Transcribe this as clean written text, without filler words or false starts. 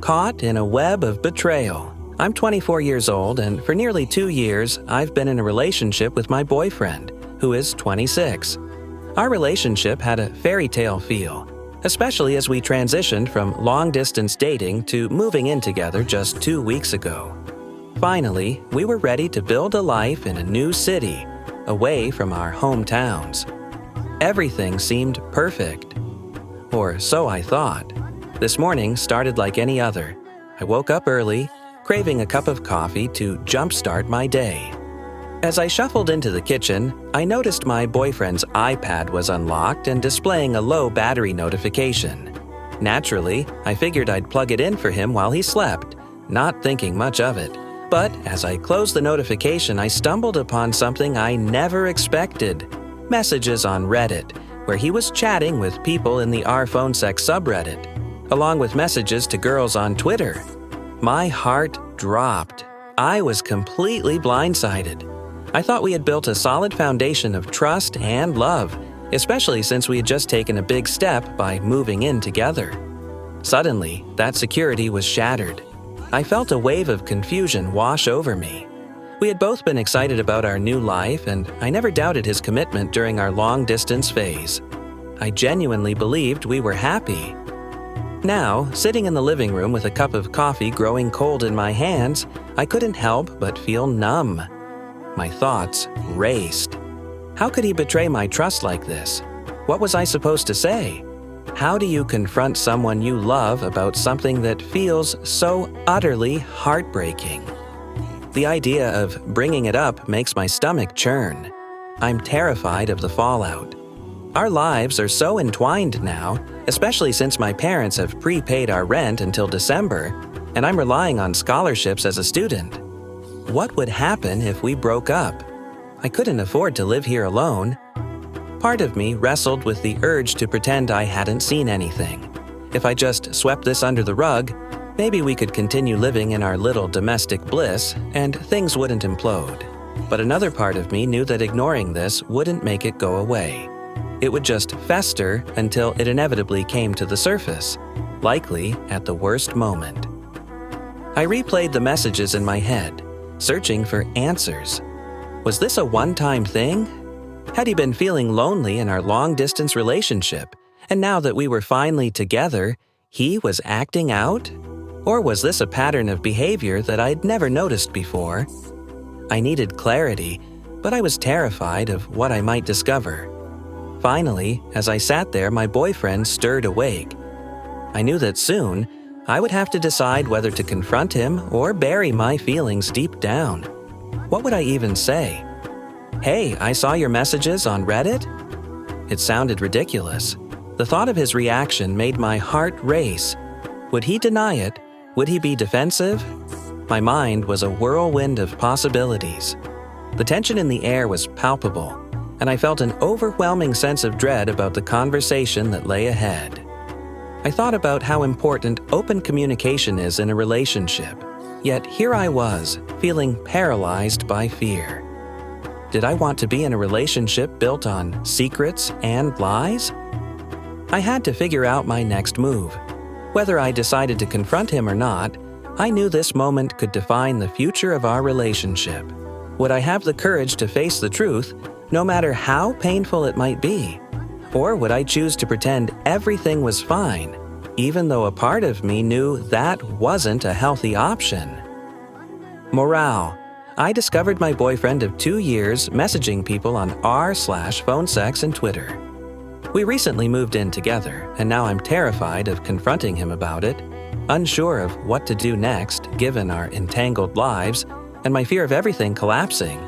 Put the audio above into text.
caught in a web of betrayal. I'm 24 years old, and for nearly 2 years, I've been in a relationship with my boyfriend, who is 26. Our relationship had a fairy tale feel, especially as we transitioned from long-distance dating to moving in together just 2 weeks ago. Finally, we were ready to build a life in a new city, away from our hometowns. Everything seemed perfect. Or so I thought. This morning started like any other. I woke up early, craving a cup of coffee to jumpstart my day. As I shuffled into the kitchen, I noticed my boyfriend's iPad was unlocked and displaying a low battery notification. Naturally, I figured I'd plug it in for him while he slept, not thinking much of it. But as I closed the notification, I stumbled upon something I never expected. Messages on Reddit, where he was chatting with people in the rPhoneSex subreddit, along with messages to girls on Twitter. My heart dropped. I was completely blindsided. I thought we had built a solid foundation of trust and love, especially since we had just taken a big step by moving in together. Suddenly, that security was shattered. I felt a wave of confusion wash over me. We had both been excited about our new life, and I never doubted his commitment during our long-distance phase. I genuinely believed we were happy. Now, sitting in the living room with a cup of coffee growing cold in my hands, I couldn't help but feel numb. My thoughts raced. How could he betray my trust like this? What was I supposed to say? How do you confront someone you love about something that feels so utterly heartbreaking? The idea of bringing it up makes my stomach churn. I'm terrified of the fallout. Our lives are so entwined now, especially since my parents have prepaid our rent until December, and I'm relying on scholarships as a student. What would happen if we broke up? I couldn't afford to live here alone. Part of me wrestled with the urge to pretend I hadn't seen anything. If I just swept this under the rug, maybe we could continue living in our little domestic bliss and things wouldn't implode. But another part of me knew that ignoring this wouldn't make it go away. It would just fester until it inevitably came to the surface, likely at the worst moment. I replayed the messages in my head, searching for answers. Was this a one-time thing? Had he been feeling lonely in our long-distance relationship, and now that we were finally together, he was acting out? Or was this a pattern of behavior that I'd never noticed before? I needed clarity, but I was terrified of what I might discover. Finally, as I sat there, my boyfriend stirred awake. I knew that soon, I would have to decide whether to confront him or bury my feelings deep down. What would I even say? "Hey, I saw your messages on Reddit?" It sounded ridiculous. The thought of his reaction made my heart race. Would he deny it? Would he be defensive? My mind was a whirlwind of possibilities. The tension in the air was palpable, and I felt an overwhelming sense of dread about the conversation that lay ahead. I thought about how important open communication is in a relationship, yet here I was, feeling paralyzed by fear. Did I want to be in a relationship built on secrets and lies? I had to figure out my next move. Whether I decided to confront him or not, I knew this moment could define the future of our relationship. Would I have the courage to face the truth, no matter how painful it might be? Or would I choose to pretend everything was fine, even though a part of me knew that wasn't a healthy option? Morale. I discovered my boyfriend of 2 years messaging people on r/phonesex and Twitter. We recently moved in together, and now I'm terrified of confronting him about it, unsure of what to do next given our entangled lives and my fear of everything collapsing.